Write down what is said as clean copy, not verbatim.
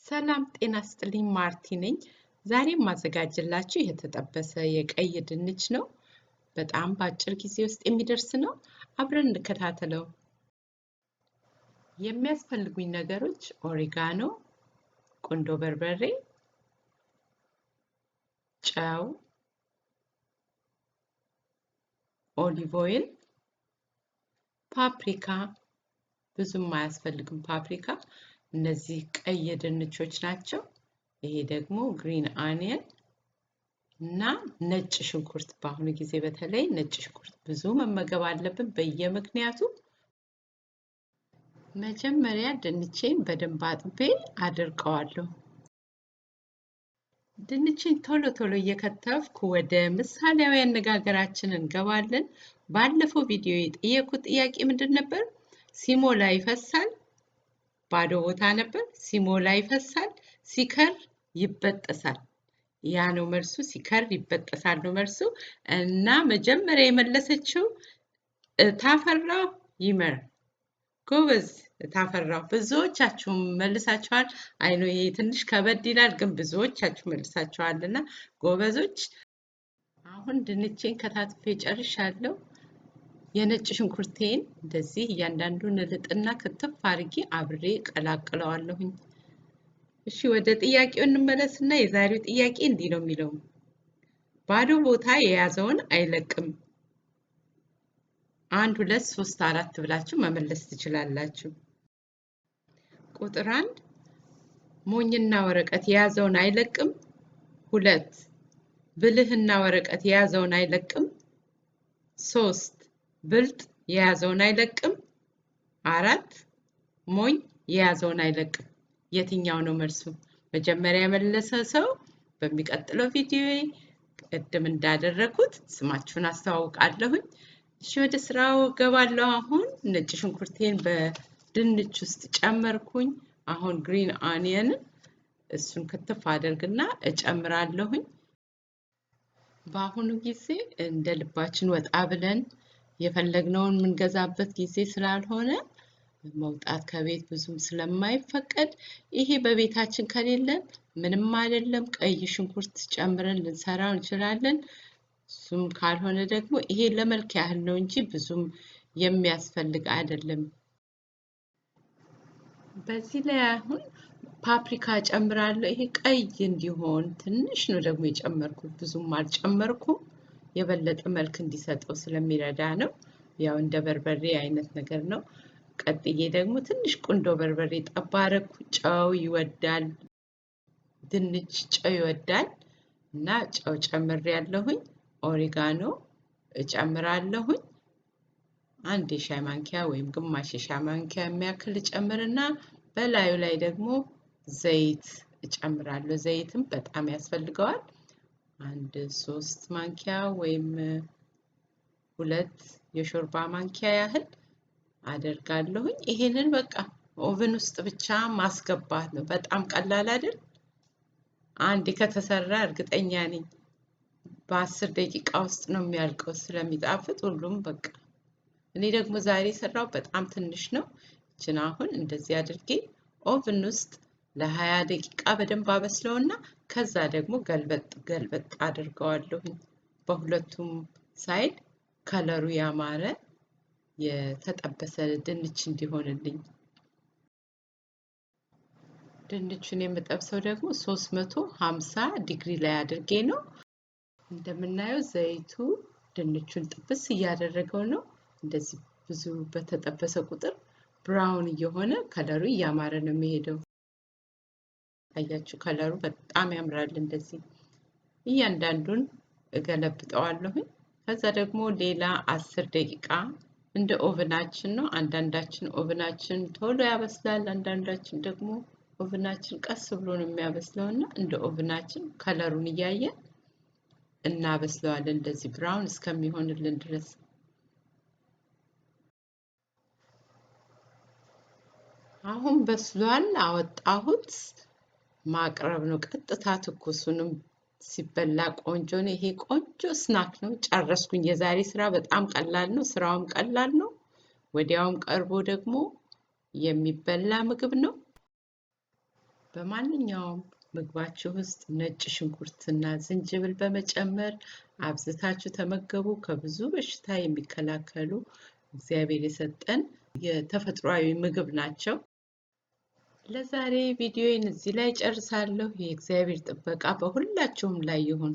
ሰላም ጤና ይስጥልኝ ማርቲ ነኝ። ዛሬ ማዘጋጅላችሁ የተጠበሰ የቀይ ድንች ነው። በጣም በአጭር ጊዜ ውስጥ የሚደርስ ነው። አብረን እንከታተለው። የሚያስፈልጉኝ ነገሮች ኦሬጋኖ፣ ቁንዶ በርበሬ፣ ጨው፣ ኦሊቭ ኦይል፣ ፓፕሪካ፣ ብዙም አያስፈልግም ፓፕሪካ። እነዚህ ቀይ ድንቾች ናቸው። ይሄ ደግሞ ግሪን አኒየን እና ነጭ ሽንኩርት። በአሁኑ ጊዜ በተለይ ነጭ ሽንኩርት ብዙ መመገብ አለብን በየምክንያቱ። መጀመሪያ ድንቼን በደንብ አጥቤ አድርቀዋለሁ። ድንቼን ቶሎ ቶሎ እየከተፍኩ ወደ ምሳሌያዊ አነጋገራችን እንገባለን። ባለፈው ቪዲዮ የጠየቁት ጥያቄ ምንድን ነበር? ሲሞላ ይፈሳል። ባዶ ቦታ ነበር። ሲሞላ ይፈሳል፣ ሲከር ይበጠሳል። ያ ነው መልሱ። ሲከር ይበጠሳል ነው መልሱ። እና መጀመሪያ የመለሰችው ታፈራው ይመር። ጎበዝ ታፈራው። ብዙዎቻችሁ መልሳችኋል። አይኖ ይሄ ትንሽ ከበድ ይላል፣ ግን ብዙዎቻችሁ መልሳችኋልና ጎበዞች። አሁን ድንቼን ከታትፌ ጨርሻለሁ። የነጭ ሽንኩርቴን እንደዚህ እያንዳንዱን ልጥና ክትፍ አድርጌ አብሬ ቀላቅለዋለሁኝ። እሺ ወደ ጥያቄው እንመለስና የዛሬው ጥያቄ እንዲህ ነው የሚለው፣ ባዶ ቦታ የያዘውን አይለቅም። 1 2 3 4 ብላችሁ መመለስ ትችላላችሁ። ቁጥር 1 ሞኝና ወረቀት የያዘውን አይለቅም። 2 ብልህና ወረቀት የያዘውን አይለቅም። 3 ብልጥ የያዘውን አይለቅም። 4 ሞኝ የያዘውን አይለቅም። የትኛው ነው መልሱ? መጀመሪያ የመለሰ ሰው በሚቀጥለው ቪዲዮ ቅድም እንዳደረኩት ስማችሁን አስተዋውቃለሁኝ። እሺ ወደ ስራው ገባለሁ። አሁን ነጭ ሽንኩርቴን በድንች ውስጥ ጨመርኩኝ። አሁን ግሪን አኒየን እሱን ክትፍ አደርግና እጨምራለሁኝ። በአሁኑ ጊዜ እንደ ልባችን ወጣ ብለን የፈለግነውን የምንገዛበት ጊዜ ስላልሆነ መውጣት ከቤት ብዙም ስለማይፈቀድ ይሄ በቤታችን ከሌለን ምንም አይደለም፣ ቀይ ሽንኩርት ጨምረን ልንሰራው እንችላለን። እሱም ካልሆነ ደግሞ ይሄ ለመልክ ያህል ነው እንጂ ብዙም የሚያስፈልግ አይደለም። በዚህ ላይ አሁን ፓፕሪካ ጨምራለሁ። ይሄ ቀይ እንዲሆን ትንሽ ነው ደግሞ የጨመርኩት፣ ብዙም አልጨመርኩም። የበለጠ መልክ እንዲሰጠው ስለሚረዳ ነው። ያው እንደ በርበሬ አይነት ነገር ነው። ቀጥዬ ደግሞ ትንሽ ቁንዶ በርበሬ ጠብ አደረኩ። ጨው ይወዳል ድንች፣ ጨው ይወዳል እና ጨው ጨምሬያለሁኝ። ኦሬጋኖ እጨምራለሁኝ። 1 የሻይ ማንኪያ ወይም ግማሽ የሻይ ማንኪያ የሚያክል ጨምርና በላዩ ላይ ደግሞ ዘይት እጨምራለሁ። ዘይትም በጣም ያስፈልገዋል። 1 3 ማንኪያ ወይም 2 የሾርባ ማንኪያ ያህል አደርጋለሁኝ። ይሄንን በቃ ኦቨን ውስጥ ብቻ ማስገባት ነው። በጣም ቀላል አይደል? አንዴ ከተሰራ እርግጠኛ ነኝ በ10 ደቂቃ ውስጥ ነው የሚያልቀው ስለሚጣፍጥ ሁሉም በቃ። እኔ ደግሞ ዛሬ ሰራው በጣም ትንሽ ነው። እቺን አሁን እንደዚህ አድርጌ ኦቨን ውስጥ ለ20 ደቂቃ በደንብ አበስለውና ከዛ ደግሞ ገልበጥ አድርገዋለሁኝ። በሁለቱም ሳይድ ከለሩ ያማረ የተጠበሰ ድንች እንዲሆንልኝ። ድንቹን የምጠብሰው ደግሞ 350 ዲግሪ ላይ አድርጌ ነው። እንደምናየው ዘይቱ ድንቹን ጥብስ እያደረገው ነው። እንደዚህ ብዙ በተጠበሰ ቁጥር ብራውን እየሆነ ከለሩ እያማረ ነው የሚሄደው። አያችሁ ከለሩ በጣም ያምራል። እንደዚህ እያንዳንዱን እገለብጠዋለሁኝ። ከዛ ደግሞ ሌላ 10 ደቂቃ እንደ ኦቨናችን ነው። አንዳንዳችን ኦቨናችን ቶሎ ያበስላል፣ አንዳንዳችን ደግሞ ኦቨናችን ቀስ ብሎ ነው የሚያበስለውና እንደ ኦቨናችን ከለሩን እያየን እናበስለዋለን እንደዚህ ብራውን እስከሚሆንልን ድረስ። አሁን በስሏል፣ አወጣሁት። ማቅረብ ነው ቀጥታ ትኩሱንም ሲበላ ቆንጆ ነው። ይሄ ቆንጆ ስናክ ነው። ጨረስኩኝ። የዛሬ ስራ በጣም ቀላል ነው። ስራውም ቀላል ነው። ወዲያውም ቀርቦ ደግሞ የሚበላ ምግብ ነው። በማንኛውም ምግባችሁ ውስጥ ነጭ ሽንኩርትና ዝንጅብል በመጨመር አብዝታችሁ ተመገቡ። ከብዙ በሽታ የሚከላከሉ እግዚአብሔር የሰጠን የተፈጥሯዊ ምግብ ናቸው። ለዛሬ ቪዲዮዬን እዚህ ላይ ጨርሳለሁ። የእግዚአብሔር ጥበቃ በሁላችሁም ላይ ይሁን።